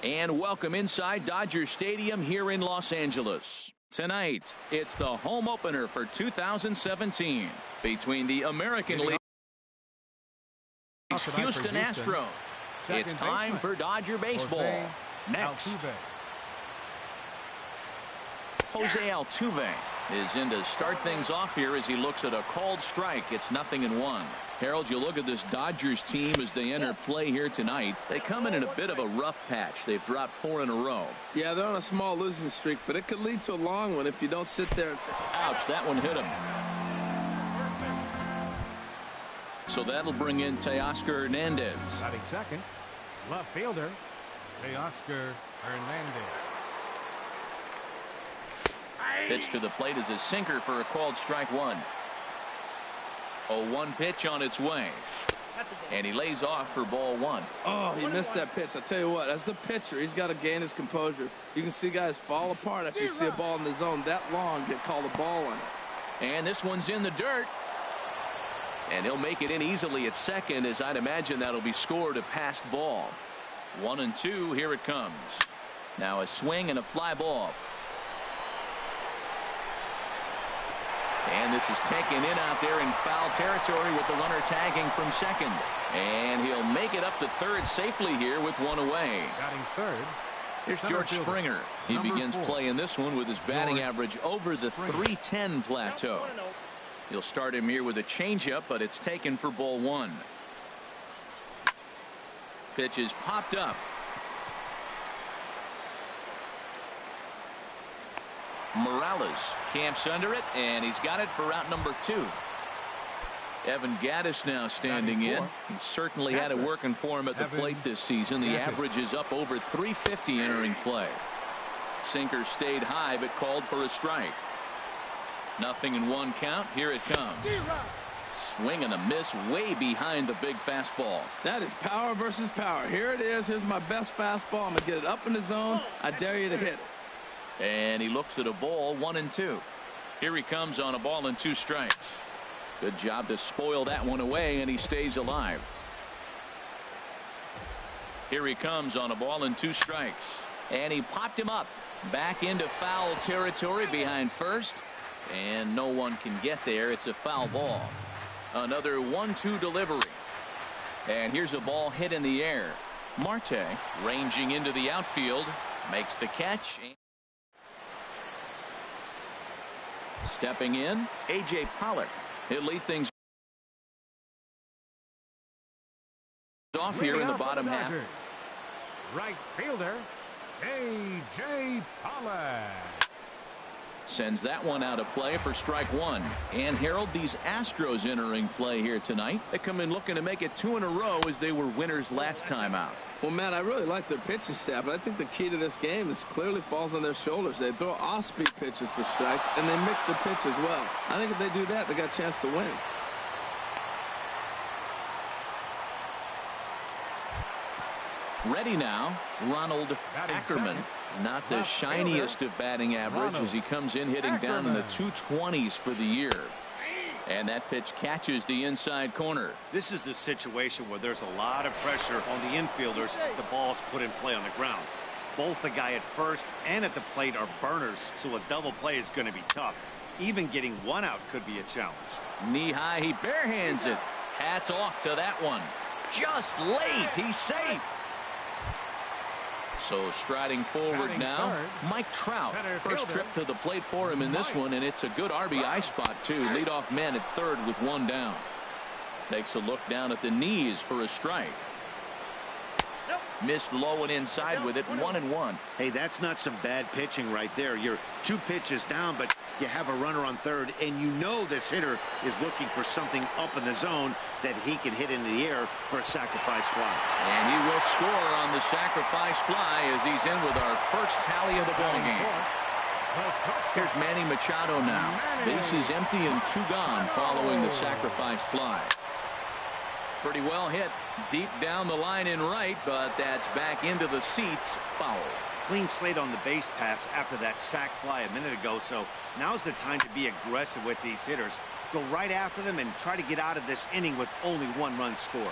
And welcome inside Dodger Stadium here in Los Angeles. Tonight, it's the home opener for 2017 between the American League Houston Astros. It's time for Dodger baseball. Next, Jose Altuve is in to start things off here as he looks at a called strike. It's 0-1. Harold, you look at this Dodgers team as they enter play here tonight. They come in a bit of a rough patch. They've dropped 4 in a row. Yeah, they're on a small losing streak, but it could lead to a long one if you don't sit there and say, ouch, that one hit him. So that'll bring in Teoscar Hernandez. Batting second, left fielder, Teoscar Hernandez. Pitch to the plate is a sinker for a called strike one. 0-1 pitch on its way. And he lays off for ball one. Oh, he missed that pitch. I tell you what, as the pitcher, he's got to gain his composure. You can see guys fall apart after you see a ball in the zone that long get called a ball on it. And this one's in the dirt. And he'll make it in easily at second, as I'd imagine that'll be scored a passed ball. 1-2, here it comes. Now a swing and a fly ball. And this is taken in out there in foul territory with the runner tagging from second. And he'll make it up to third safely here with one away. Batting third. Here's George Springer. He begins play in this one with his batting average over the .310 plateau. He'll start him here with a changeup, but it's taken for ball one. Pitch is popped up. Morales camps under it, and he's got it for out number 2. Evan Gattis now standing in. He certainly had it working for him at the plate this season. The average is up over .350 entering play. Sinker stayed high, but called for a strike. 0-1 count. Here it comes. Swing and a miss way behind the big fastball. That is power versus power. Here it is. Here's my best fastball. I'm going to get it up in the zone. I dare you to hit it. And he looks at a ball, 1-2. Here he comes on a ball and 2 strikes. Good job to spoil that one away, and he stays alive. Here he comes on a ball and 2 strikes. And he popped him up back into foul territory behind first. And no one can get there. It's a foul ball. Another 1-2 delivery. And here's a ball hit in the air. Marte ranging into the outfield. Makes the catch. Stepping in, A.J. Pollock. He'll lead things off here in the bottom half. Right fielder, A.J. Pollock. Sends that one out of play for strike one. And Harold, these Astros entering play here tonight. They come in looking to make it 2 in a row as they were winners last time out. Well, Matt, I really like their pitching staff, but I think the key to this game is clearly falls on their shoulders. They throw off-speed pitches for strikes, and they mix the pitch as well. I think if they do that, they got a chance to win. Ready now, Ronald Ackerman. Not the shiniest of batting average as he comes in hitting down in the 220s for the year. And that pitch catches the inside corner. This is the situation where there's a lot of pressure on the infielders if the ball's put in play on the ground. Both the guy at first and at the plate are burners, so a double play is going to be tough. Even getting one out could be a challenge. Knee high, he barehands it. Hats off to that one. Just late, he's safe. So striding forward now, Mike Trout. First trip to the plate for him in this one, and it's a good RBI spot too. Leadoff man at third with 1 down. Takes a look down at the knees for a strike. Missed low and inside with it, 1-1. Hey, that's not some bad pitching right there. You're 2 pitches down, but you have a runner on third, and you know this hitter is looking for something up in the zone that he can hit into the air for a sacrifice fly. And he will score on the sacrifice fly as he's in with our first tally of the ballgame. Here's Manny Machado now. Bases empty and 2 gone following the sacrifice fly. Pretty well hit deep down the line in right, but that's back into the seats. Foul. Clean slate on the base pass after that sac fly a minute ago, so now's the time to be aggressive with these hitters. Go right after them and try to get out of this inning with only 1 run scored.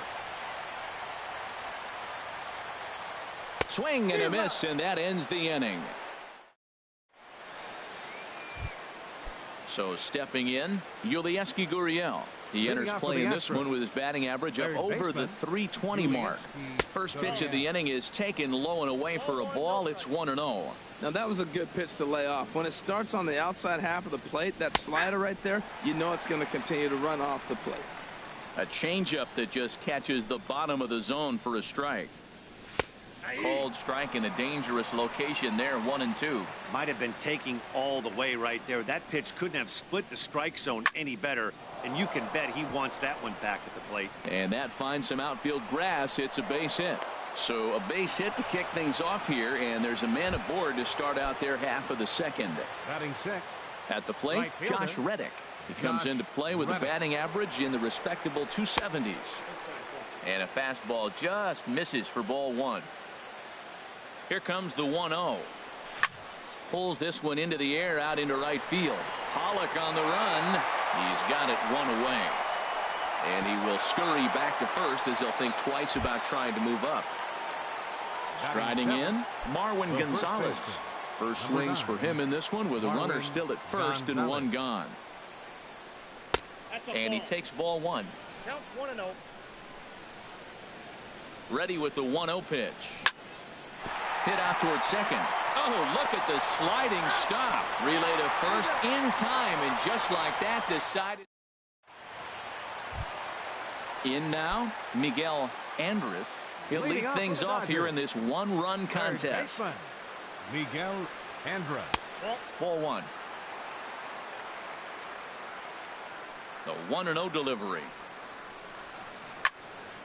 Swing and a miss, and that ends the inning. So stepping in, Yulieski Gurriel. He enters play in this one with his batting average up over the 320 mark. First pitch of the inning is taken low and away for a ball. It's 1-0. Now that was a good pitch to lay off. When it starts on the outside half of the plate, that slider right there, you know it's going to continue to run off the plate. A changeup that just catches the bottom of the zone for a strike. Called strike in a dangerous location there, 1-2. Might have been taking all the way right there. That pitch couldn't have split the strike zone any better, and you can bet he wants that one back at the plate. And that finds some outfield grass. It's a base hit. So a base hit to kick things off here, and there's a man aboard to start out there half of the second. Batting sixth. At the plate, Right fielder, Josh Reddick. He comes into play with a batting average in the respectable 270s. And a fastball just misses for ball one. Here comes the 1-0. Pulls this one into the air out into right field. Pollock on the run. He's got it one away. And he will scurry back to first as he'll think twice about trying to move up. Striding in, Marwin Gonzalez. First swings for him in this one with a runner still at first and one gone. And he takes ball one. Counts 1-0. Ready with the 1-0 pitch. Hit out towards second. Oh, look at the sliding stop. Relay to first in time, and just like that decided. In now, Miguel Andres. He'll lead things off here in this one-run contest. Miguel Andres. Ball one. The 1-0 delivery.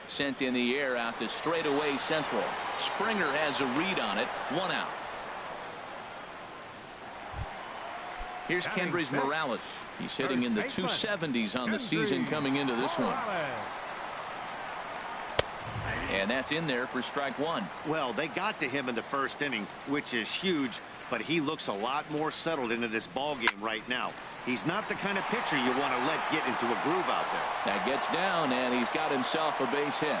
Sent in the air out to straightaway central. Springer has a read on it. One out. Here's Kendrys Morales. He's hitting in the 270s on the season coming into this one. And that's in there for strike one. Well, they got to him in the first inning, which is huge, but he looks a lot more settled into this ball game right now. He's not the kind of pitcher you want to let get into a groove out there. That gets down, and he's got himself a base hit.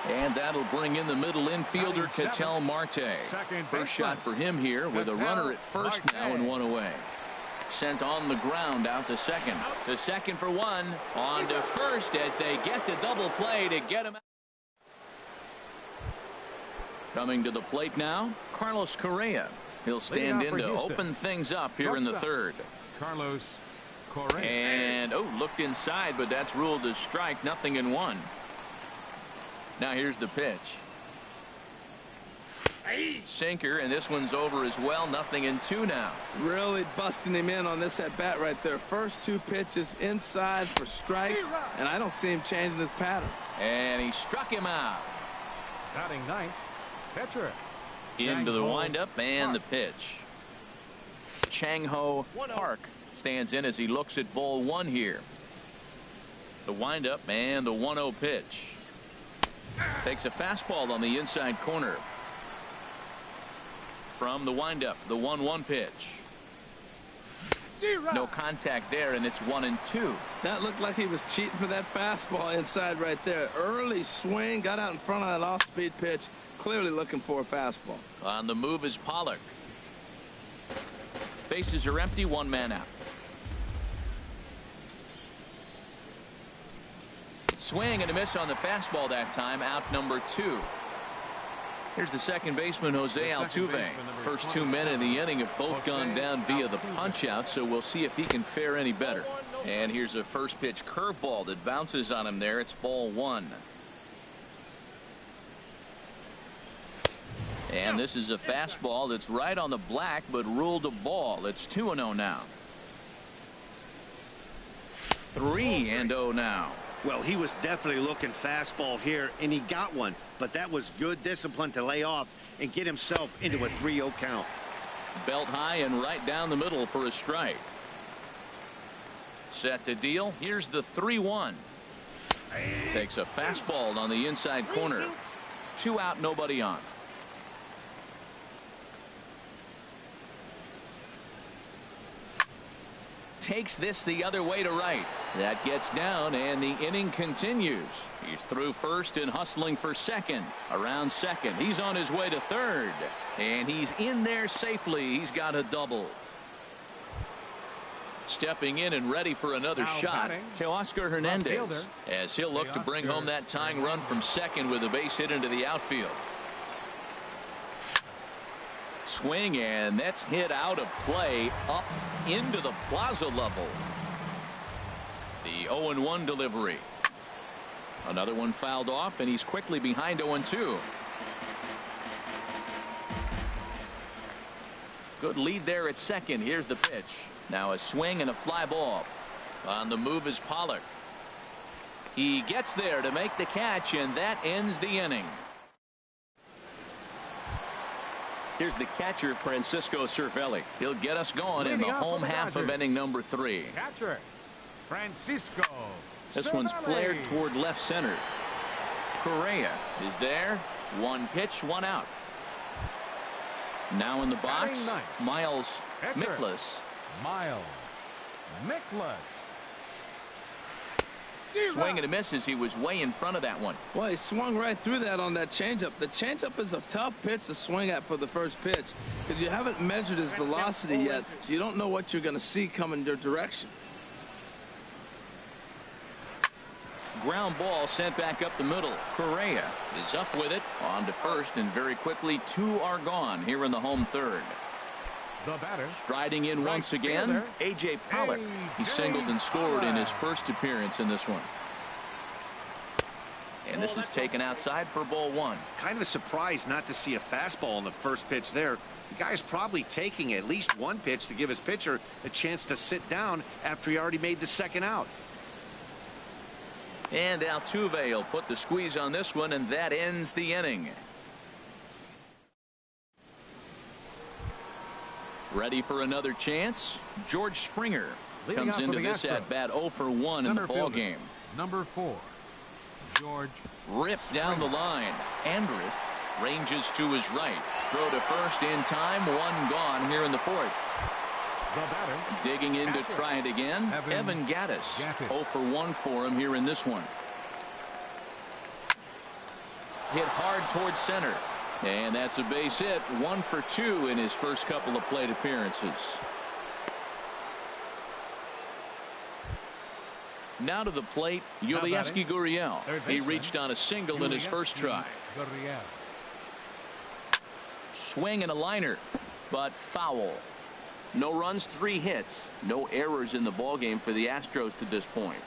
And that'll bring in the middle infielder, Ketel Marte. First shot for him here with a runner at first now and one away. Sent on the ground out to second. To second for one. On to first as they get the double play to get him out. Coming to the plate now, Carlos Correa. He'll stand in to open things up here in the third. Carlos Correa. And, looked inside, but that's ruled as strike, 0-1. Now here's the pitch. Sinker, and this one's over as well. 0-2 now. Really busting him in on this at bat right there. First two pitches inside for strikes, and I don't see him changing his pattern. And he struck him out. Batting ninth, pitcher. Into the windup and the pitch. Chang-Ho Park stands in as he looks at ball one here. The windup and the 1-0 pitch. Takes a fastball on the inside corner. From the windup, the 1-1 pitch. No contact there, and it's 1-2. That looked like he was cheating for that fastball inside right there. Early swing, got out in front of that off-speed pitch. Clearly looking for a fastball. On the move is Pollock. Bases are empty, one man out. Swing and a miss on the fastball that time. Out number 2. Here's the second baseman, Jose Altuve. First 2 men in the inning have both gone down via the punch out, so we'll see if he can fare any better. And here's a first pitch curveball that bounces on him there. It's ball one. And this is a fastball that's right on the black, but ruled a ball. It's 2-0 now. 3-0 now. Well, he was definitely looking fastball here, and he got one. But that was good discipline to lay off and get himself into a 3-0 count. Belt high and right down the middle for a strike. Set to deal. Here's the 3-1. Takes a fastball on the inside corner. 2 out, nobody on. takes this the other way to right. That gets down, and the inning continues. He's through first and hustling for second. Around second, he's on his way to third, and he's in there safely. He's got a double. Stepping in and ready for another shot, Teoscar Hernandez, as he'll look to bring home that tying run from second with a base hit into the outfield. Swing, and that's hit out of play up into the plaza level. The 0-1 delivery. Another one fouled off, and he's quickly behind 0-2. Good lead there at second. Here's the pitch. Now a swing and a fly ball. On the move is Pollock. He gets there to make the catch, and that ends the inning. Here's the catcher, Francisco Cervelli. He'll get us going in the home half of inning number 3. Catcher, Francisco. This one's flared toward left center. Correa is there. One pitch, one out. Now in the box, Miles Mikolas. Miles Mikolas. Swing and a miss as he was way in front of that one. Well, he swung right through that on that changeup. The changeup is a tough pitch to swing at for the first pitch because you haven't measured his velocity yet, so you don't know what you're going to see coming your direction. Ground ball sent back up the middle. Correa is up with it on to first, and very quickly 2 are gone here in the home third. The batter, striding in once again, A.J. Pollock. He singled and scored in his first appearance in this one. And this is taken outside for ball 1. Kind of surprised not to see a fastball on the first pitch there. The guy's probably taking at least one pitch to give his pitcher a chance to sit down after he already made the second out. And Altuve will put the squeeze on this one, and that ends the inning. Ready for another chance. George Springer comes into this at bat 0 for 1 in the ball game. Number 4, George. Ripped down the line. Andrus ranges to his right. Throw to first in time. 1 gone here in the 4th. The batter, digging in to try it again. Evan Gattis. 0 for 1 for him here in this one. Hit hard towards center. And that's a base hit. 1 for 2 in his first couple of plate appearances. Now to the plate, Yulieski Gurriel. He reached on a single in his first try. Swing and a liner, but foul. No runs, 3 hits. No errors in the ballgame for the Astros to this point.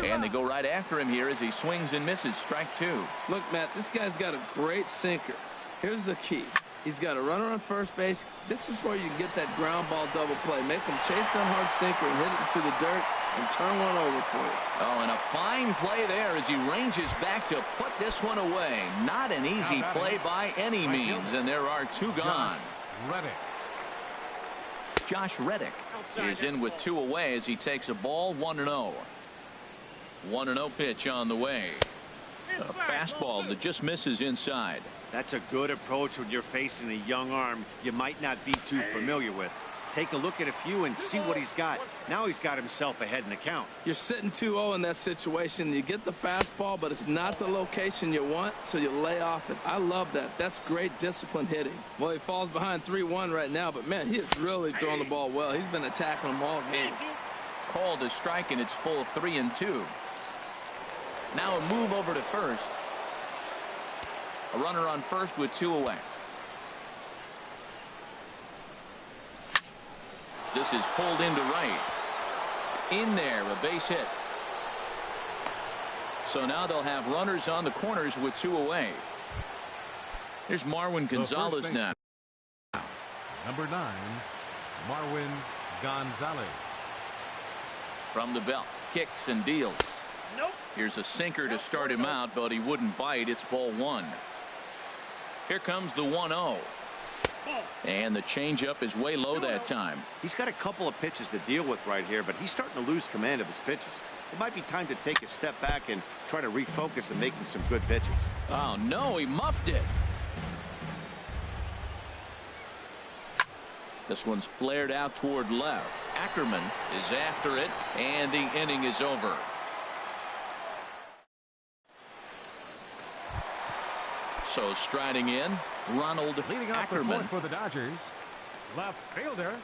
And they go right after him here as he swings and misses. Strike 2. Look, Matt, this guy's got a great sinker. Here's the key. He's got a runner on first base. This is where you can get that ground ball double play. Make him chase that hard sinker and hit it into the dirt and turn one over for you. Oh, and a fine play there as he ranges back to put this one away. Not an easy play by any means, and there are 2 gone. Josh Reddick is in with 2 away as he takes a ball. 1-0. 1-0 pitch on the way. A fastball that just misses inside. That's a good approach when you're facing a young arm you might not be too familiar with. Take a look at a few and see what he's got. Now he's got himself ahead in the count. You're sitting 2-0 in that situation. You get the fastball, but it's not the location you want, so you lay off it. I love that. That's great disciplined hitting. Well, he falls behind 3-1 right now, but man, he is really throwing the ball well. He's been attacking them all game. Called a strike, and it's full 3-2. Now a move over to first. A runner on first with 2 away. This is pulled into right. In there, a base hit. So now they'll have runners on the corners with 2 away. Here's Marwin Gonzalez now. Number 9, Marwin Gonzalez. From the belt, kicks and deals. Nope. Here's a sinker to start him out, but he wouldn't bite. It's ball 1. Here comes the 1-0. And the changeup is way low that time. He's got a couple of pitches to deal with right here, but he's starting to lose command of his pitches. It might be time to take a step back and try to refocus and making some good pitches. Oh, no, he muffed it. This one's flared out toward left. Ackerman is after it, and the inning is over. So striding in, Ronald Leading off the Ackerman. for the Dodgers, left fielder,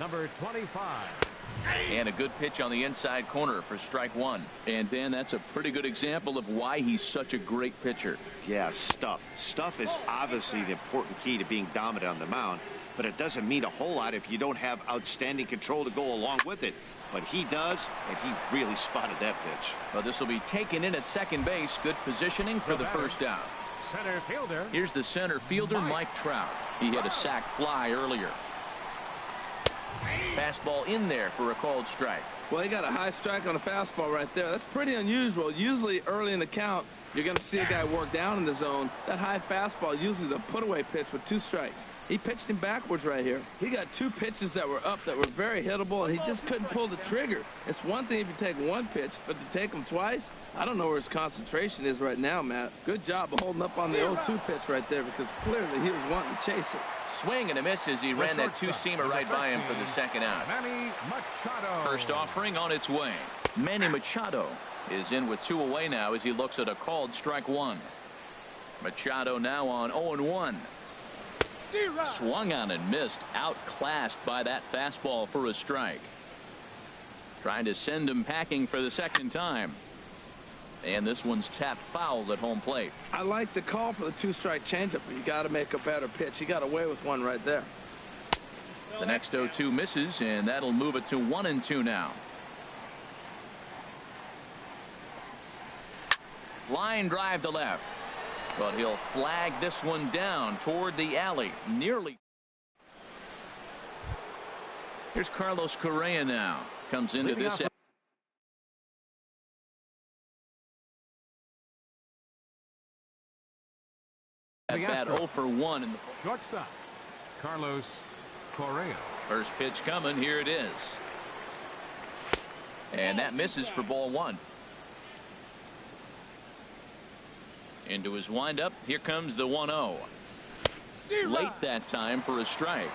number 25. And a good pitch on the inside corner for strike one. And Dan, that's a pretty good example of why he's such a great pitcher. Yeah, stuff. Stuff is obviously the important key to being dominant on the mound, but it doesn't mean a whole lot if you don't have outstanding control to go along with it. But he does, and he really spotted that pitch. Well, this will be taken in at second base. Good positioning for the first out. Center fielder. Here's the center fielder, Mike Trout. He had a sac fly earlier. Fastball in there for a called strike. Well, he got a high strike on a fastball right there. That's pretty unusual. Usually early in the count, you're going to see a guy work down in the zone. That high fastball, usually the put-away pitch with 2 strikes. He pitched him backwards right here. He got 2 pitches that were up that were very hittable, and he just couldn't pull the trigger. It's one thing if you take 1 pitch, but to take him twice, I don't know where his concentration is right now, Matt. Good job of holding up on the 0-2 pitch right there, because clearly he was wanting to chase it. Swing and a miss as he ran that 2-seamer right by him for the second out. Manny Machado. First offering on its way. Manny Machado is in with 2 away now as he looks at a called strike 1. Machado now on 0-1. Swung on and missed. Outclassed by that fastball for a strike. Trying to send him packing for the second time. And this one's tapped foul at home plate. I like the call for the 2-strike changeup, but you got to make a better pitch. He got away with one right there. The next 0-2 misses, and that'll move it to 1-2 now. Line drive to left, but he'll flag this one down toward the alley. Nearly. Here's Carlos Correa now. Comes into this. At bat 0 for 1 in the shortstop Carlos Correa. First pitch coming. Here it is, and that misses for ball 1. Into his windup. Here comes the 1-0. Late that time for a strike.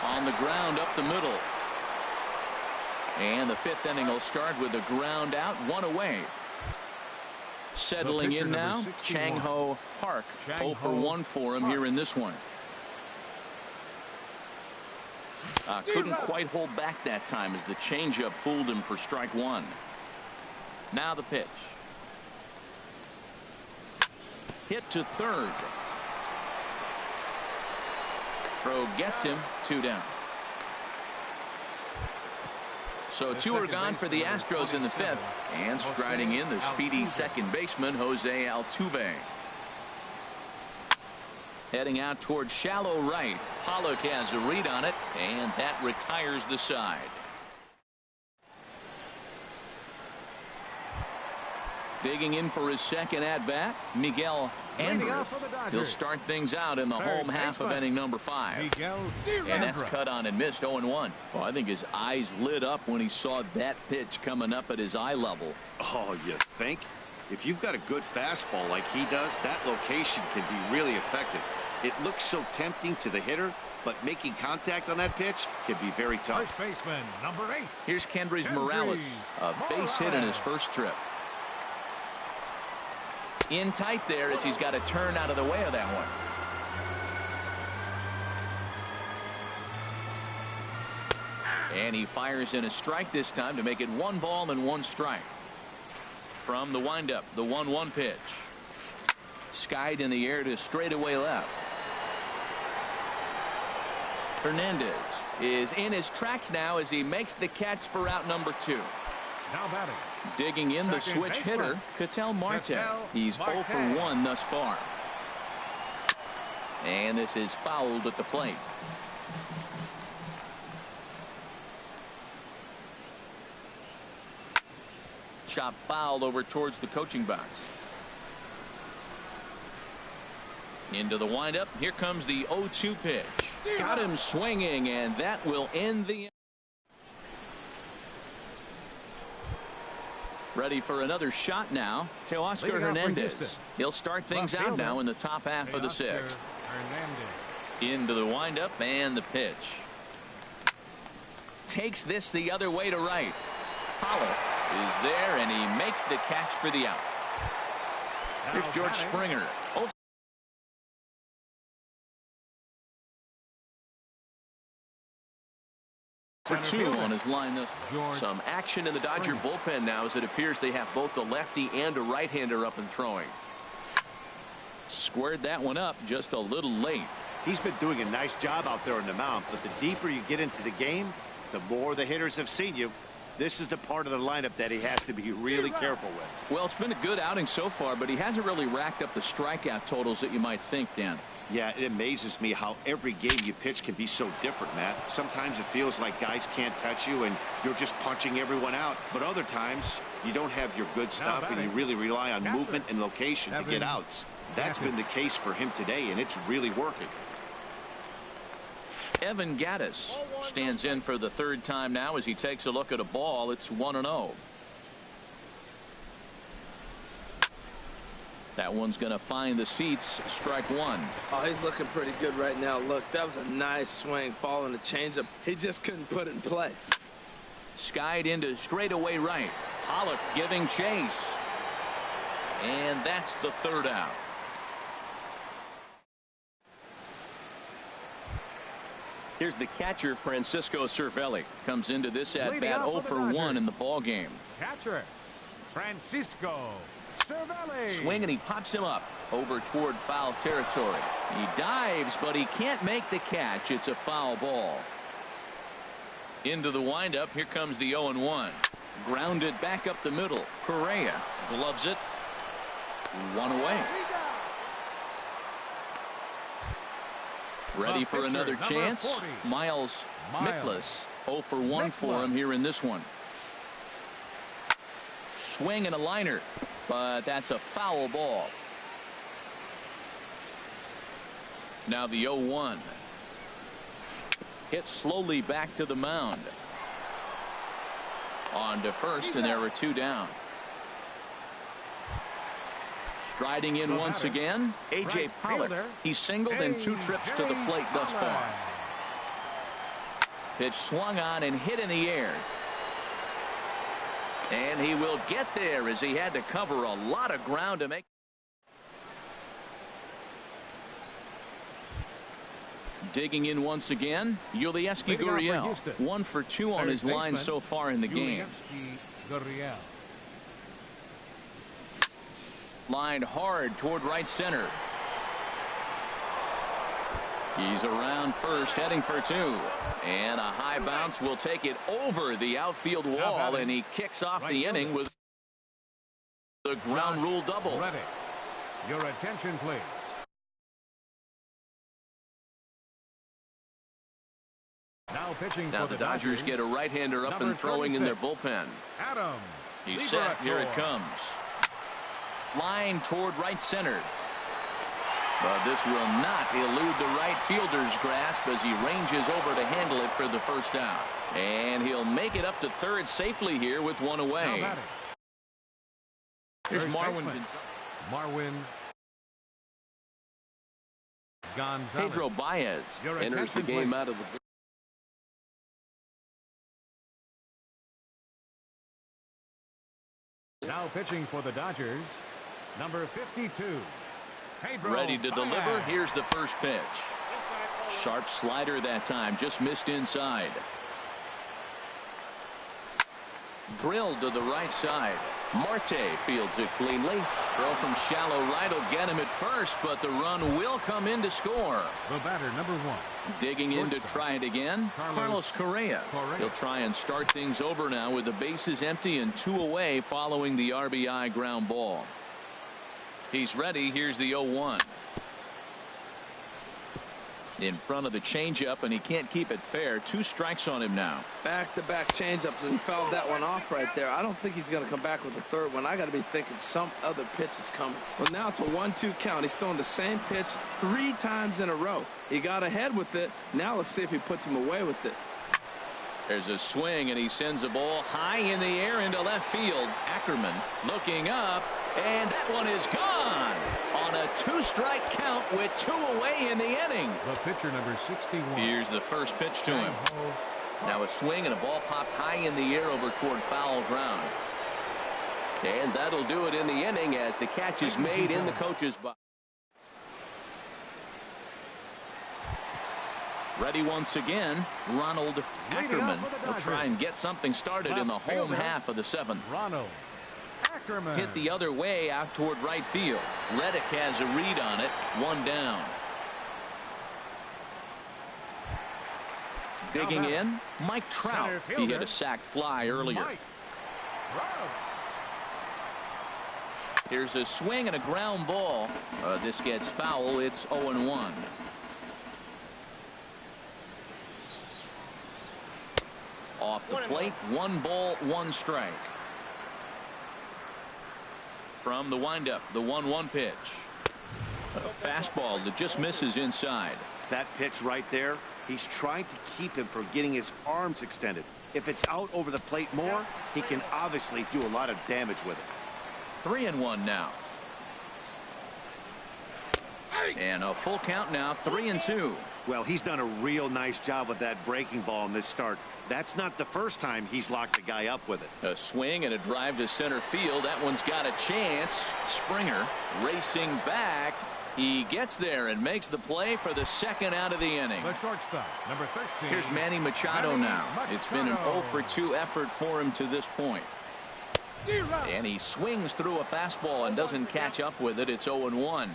On the ground up the middle. And the 5th inning will start with a ground out, 1 away. Settling in now, Chang-Ho Park. 0 for 1 for him here in this one. Couldn't quite hold back that time as the changeup fooled him for strike 1. Now the pitch. Hit to third. Throw gets him, 2 down. So 2 are gone for the Astros in the 5th, and striding in the speedy second baseman Jose Altuve. Heading out toward shallow right. Pollock has a read on it, and that retires the side. Digging in for his second at bat, Miguel Andres. He'll start things out in the home half of inning number 5. And that's cut on and missed, 0-1. Well, I think his eyes lit up when he saw that pitch coming up at his eye level. Oh, you think? If you've got a good fastball like he does, that location can be really effective. It looks so tempting to the hitter, but making contact on that pitch can be very tough. First baseman, number 8. Here's Kendrys Morales, a base hit in his first trip. In tight there as he's got to turn out of the way of that one. And he fires in a strike this time to make it 1 ball and 1 strike. From the windup, the 1-1 pitch. Skied in the air to straightaway left. Hernandez is in his tracks now as he makes the catch for out number 2. Now batting. Digging in the switch hitter, Ketel Marte. He's 0 for 1 thus far. And this is fouled at the plate. Chop foul over towards the coaching box. Into the windup. Here comes the 0-2 pitch. Got him swinging, and that will end the Ready for another shot now. Teoscar Hernandez. He'll start things out now in the top half of the sixth. Into the windup and the pitch. Takes this the other way to right. Pollock is there, and he makes the catch for the out. Here's George Springer. For two on his line. Some action in the Dodger bullpen now, as it appears they have both the lefty and a right-hander up and throwing. Squared that one up just a little late. He's been doing a nice job out there on the mound, but the deeper you get into the game, the more the hitters have seen you. This is the part of the lineup that he has to be really careful with. Well, it's been a good outing so far, but he hasn't really racked up the strikeout totals that you might think, Dan. Yeah, it amazes me how every game you pitch can be so different, Matt. Sometimes it feels like guys can't touch you and you're just punching everyone out. But other times you don't have your good stuff and you really rely on movement and location to get outs. That's been the case for him today, and it's really working. Evan Gattis stands in for the third time now as he takes a look at a ball. It's 1-0. That one's going to find the seats. Strike one. Oh, he's looking pretty good right now. Look, that was a nice swing following the changeup. He just couldn't put it in play. Skied into straightaway right. Pollock giving chase. And that's the third out. Here's the catcher, Francisco Cervelli. Comes into this at bat 0 for 1 in the ball game. Catcher Francisco Cervelli. Swing, and he pops him up over toward foul territory. He dives, but he can't make the catch. It's a foul ball. Into the windup. Here comes the 0-1. Grounded back up the middle. Correa gloves it. One away. Ready for another chance. 40. Miles Mikolas 0 for 1 for him here in this one. Swing and a liner, but that's a foul ball. Now the 0-1. Hit slowly back to the mound. On to first, and there are two down. Striding in once again, A.J. Pollock. He's singled in 2 trips to the plate thus far. Pitch swung on and hit in the air. And he will get there, as he had to cover a lot of ground to make. Digging in once again, Yulieski Gurriel. 1 for 2 on his line so far in the game. Lined hard toward right center. He's around first, heading for 2. And a high bounce will take it over the outfield wall, and he kicks off the inning with the ground rule double. Ready. Your attention, please. Now pitching now for the Dodgers get a right-hander up and throwing 36. In their bullpen. Adam. He's set. Here it comes. Line toward right center. But this will not elude the right fielder's grasp as he ranges over to handle it for the first out. And he'll make it up to third safely here with 1 away. Here's Marwin Gonzalez. Pedro Baez enters the game out of the. Now pitching for the Dodgers, number 52. Pedro ready to Baez. deliver. Here's the first pitch. Sharp slider that time, just missed inside. Drilled to the right side. Marte fields it cleanly. Throw from shallow right will get him at first, but the run will come in to score. The batter, number 1. Digging in to try it again, Carlos Correa. He'll try and start things over now with the bases empty and 2 away following the RBI ground ball. He's ready. Here's the 0-1. In front of the changeup, and he can't keep it fair. 2 strikes on him now. Back-to-back changeups, and he fouled that one off right there. I don't think he's going to come back with the third one. I got to be thinking some other pitch is coming. Well, now it's a 1-2 count. He's throwing the same pitch 3 times in a row. He got ahead with it. Now let's see if he puts him away with it. There's a swing, and he sends a ball high in the air into left field. Ackerman looking up, and that one is gone on a 2-strike count with 2 away in the inning. The pitcher, number 61. Here's the first pitch to him. Now a swing, and a ball popped high in the air over toward foul ground. And that'll do it in the inning as the catch is made in the coach's box. Ready once again, Ronald Ackerman will try and get something started in the home half of the 7th. Ronald Ackerman hit the other way out toward right field. Reddick has a read on it. 1 down. Digging in, Mike Trout. He hit a sac fly earlier. Here's a swing and a ground ball. This gets foul. It's 0-1. Off the plate, 1 ball, 1 strike. From the windup, the 1-1 pitch. A fastball that just misses inside. That pitch right there, he's trying to keep him from getting his arms extended. If it's out over the plate more, he can obviously do a lot of damage with it. 3-1 now. And a full count now, 3-2. Well, he's done a real nice job with that breaking ball in this start. That's not the first time he's locked a guy up with it. A swing and a drive to center field. That one's got a chance. Springer racing back. He gets there and makes the play for the 2nd out of the inning. The shortstop, number 13. Here's Manny Machado now. It's been an 0-for-2 effort for him to this point. And he swings through a fastball and doesn't catch up with it. It's 0-1.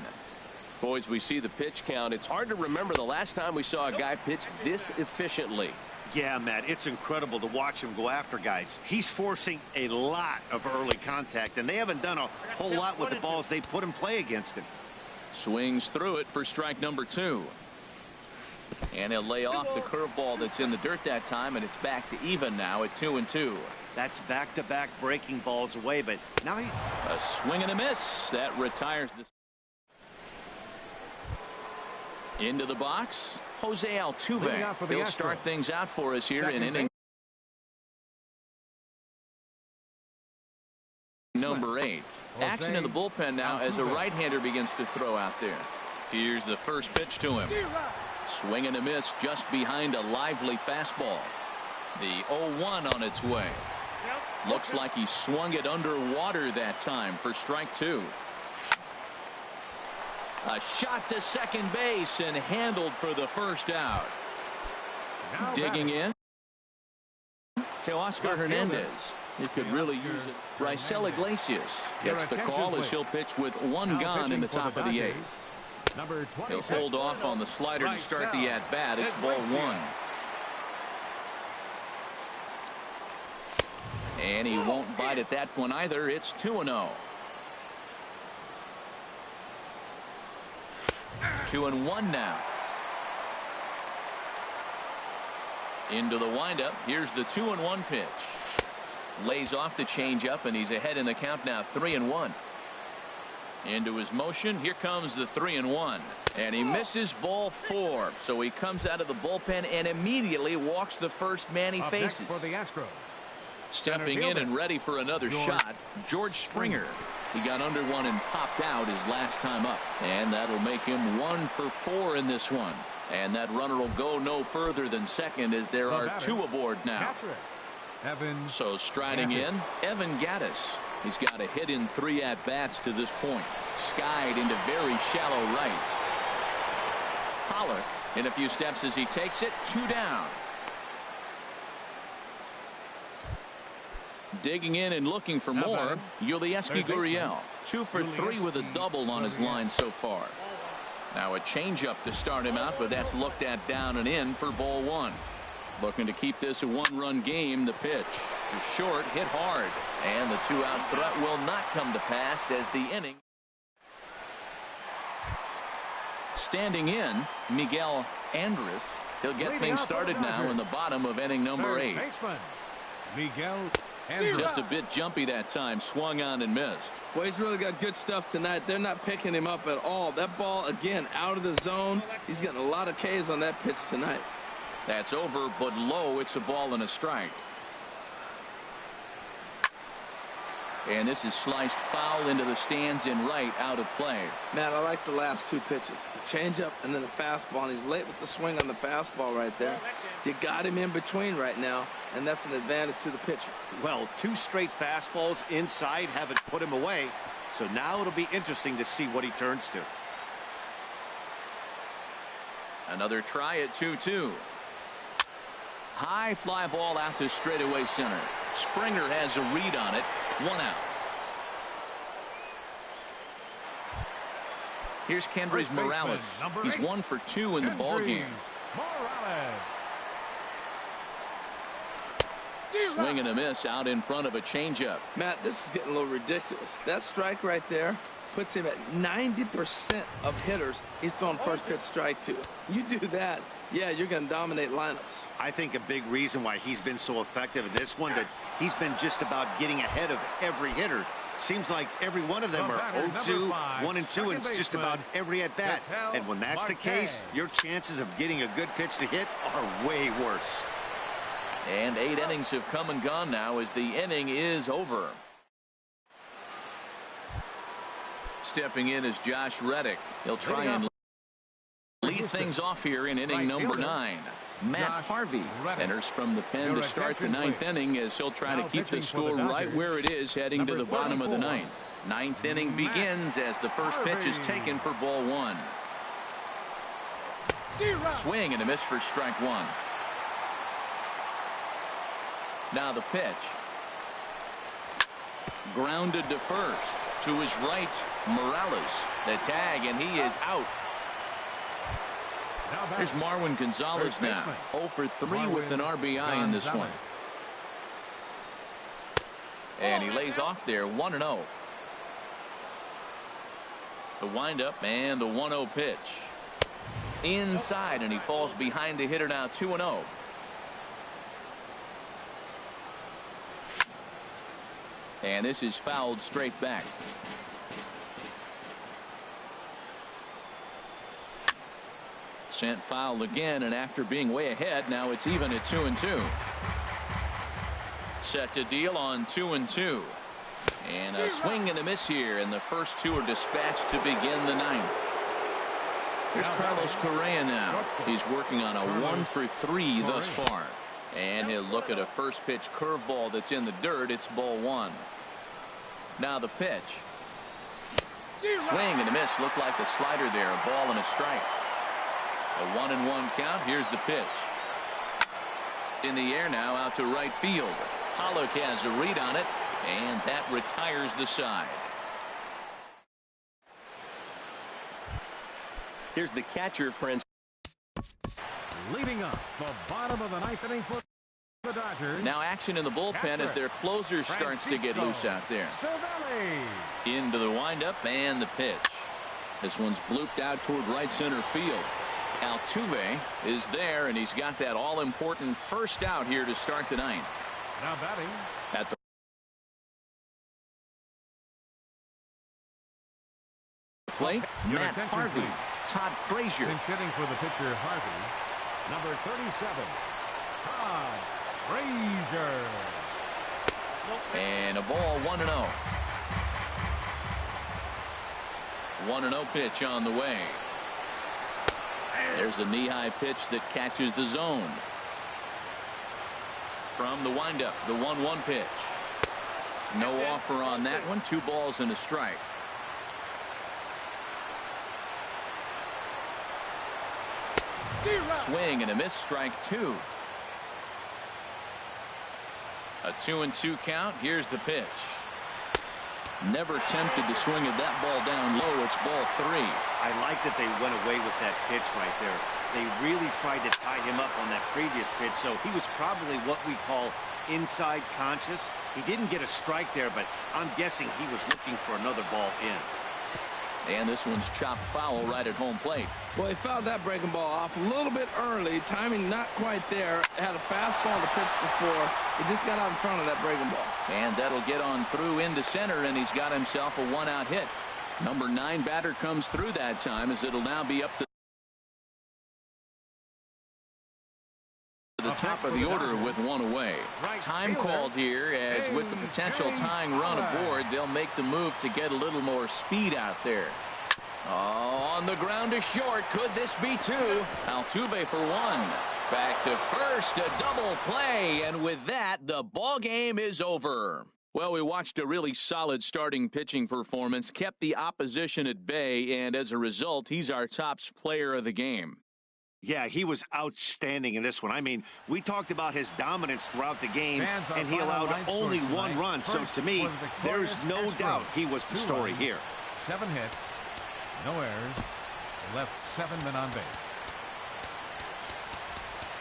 Boys, we see the pitch count. It's hard to remember the last time we saw a guy pitch this efficiently. Yeah, Matt, it's incredible to watch him go after guys. He's forcing a lot of early contact, and they haven't done a whole lot with the balls they put in play against him. Swings through it for strike number 2. And he'll lay off the curveball that's in the dirt that time, and it's back to even now at 2-2. That's back-to-back breaking balls away, but now he's... A swing and a miss. That retires this. Into the box, Jose Altuve. He'll start things out for us here in inning number 8. Action in the bullpen now as a right-hander begins to throw out there. Here's the first pitch to him. Swing and a miss just behind a lively fastball. The 0-1 on its way. Looks like he swung it underwater that time for strike 2. A shot to second base and handled for the first out. Digging in. Teoscar Hernandez. He could really use it. Raisel Iglesias gets the call as he'll pitch with 1 gone in the top of the 8th. He'll hold off on the slider to start the at-bat. It's ball 1. And he won't bite at that one either. It's 2-0. 2-1 now. Into the windup. Here's the 2-1 pitch. Lays off the changeup, and he's ahead in the count now, 3-1. Into his motion. Here comes the 3-1. And he misses ball 4. So he comes out of the bullpen and immediately walks the first man he faces. For the Astros. Stepping in and ready for another shot, George Springer. He got under one and popped out his last time up. And that'll make him 1 for 4 in this one. And that runner will go no further than second as there are 2 aboard now. So striding in, Evan Gattis. He's got a hit in 3 at-bats to this point. Skied into very shallow right. Pollock in a few steps as he takes it. 2 down. Digging in and looking for more, Yulieski Gurriel. 2 for 3 with a double on his line so far. Now a changeup to start him out, but that's looked at down and in for ball 1. Looking to keep this a 1-run game. The pitch is short, hit hard, and the 2-out threat will not come to pass as the inning. Standing in, Miguel Andres. He'll get things started now in the bottom of inning number 8. Miguel Just a bit jumpy that time. Swung on and missed. Well, he's really got good stuff tonight. They're not picking him up at all. That ball, again, out of the zone. He's getting a lot of Ks on that pitch tonight. That's over, but low. It's a ball and a strike. And this is sliced foul into the stands in right, out of play. Man, I like the last two pitches. The changeup and then the fastball. And he's late with the swing on the fastball right there. You got him in between right now, and that's an advantage to the pitcher. Well, two straight fastballs inside haven't put him away. So now it'll be interesting to see what he turns to. Another try at 2-2. High fly ball out to straightaway center. Springer has a read on it. 1 out. Here's Kendrys Morales. He's 1 for 2 in the ball game. Swing and a miss out in front of a changeup. Matt, this is getting a little ridiculous. That strike right there puts him at 90% of hitters he's throwing first pitch strike to. You do that, yeah, you're going to dominate lineups. I think a big reason why he's been so effective in this one, that he's been just about getting ahead of every hitter. Seems like every one of them are 0-2, 1-2, and it's just about every at bat. And when that's the case, your chances of getting a good pitch to hit are way worse. And 8 innings have come and gone now as the inning is over. Stepping in is Josh Reddick. He'll try and lead things off here in inning number 9. Matt Harvey enters from the pen to start the 9th inning, as he'll try to keep the score right where it is heading to the bottom of the 9th. 9th inning begins as the first pitch is taken for ball 1. Swing and a miss for strike 1. Now the pitch. Grounded to first. To his right, Morales. The tag, and he is out. Here's Marwin Gonzalez now. 0 for 3 with an RBI in this one. And he lays off there, 1-0. The windup and the 1-0 pitch. Inside, and he falls behind the hitter now, 2-0. And this is fouled straight back. Sent foul again, and after being way ahead, now it's even at 2-2. Set to deal on 2-2. And a swing and a miss here, and the first 2 are dispatched to begin the 9th. Here's Carlos Correa now. He's working on a 1 for 3 thus far. And he'll look at a first pitch curveball that's in the dirt. It's ball 1. Now the pitch. Swing and a miss. Looked like a slider there. A ball and a strike. A 1-1 count. Here's the pitch. In the air now, out to right field. Pollock has a read on it, and that retires the side. Here's the catcher, friends. Leading up the bottom of the 9th inning for the Dodgers. Now action in the bullpen as their closer starts to get loose out there. Into the windup and the pitch. This one's blooped out toward right center field. Altuve is there, and he's got that all-important first out here to start the 9th. Now batting at the plate, Matt Harvey. Todd Frazier. Pinch hitting for the pitcher, Harvey. Number 37, Todd Frazier. And a ball, 1-0. 1-0 pitch on the way. There's a knee-high pitch that catches the zone. From the windup, the 1-1 pitch. No offer on that one. 2 balls and a strike. Swing and a miss, strike 2. A 2-2 count. Here's the pitch. Never tempted to swing at that ball down low. It's ball 3. I like that they went away with that pitch right there. They really tried to tie him up on that previous pitch, so he was probably what we call inside conscious. He didn't get a strike there, but I'm guessing he was looking for another ball in. And this one's chopped foul right at home plate. Well, he fouled that breaking ball off a little bit early. Timing not quite there. Had a fastball to pitch before. He just got out in front of that breaking ball. And that'll get on through into center, and he's got himself a 1-out hit. Number 9 batter comes through that time, as it'll now be up to top of the order with one away. Time called here, as with the potential tying run aboard, they'll make the move to get a little more speed out there. Oh, on the ground to short. Could this be two? Altuve for one. Back to first, a double play, and with that, the ball game is over. Well, we watched a really solid starting pitching performance, kept the opposition at bay, and as a result, he's our top player of the game. Yeah, he was outstanding in this one. I mean, we talked about his dominance throughout the game, and he allowed only one run. So to me, there's no doubt he was the story here. 7 hits, no errors, left 7 men on base.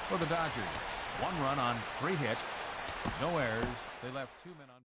For the Dodgers, 1 run on 3 hits, no errors. They left 2 men on base.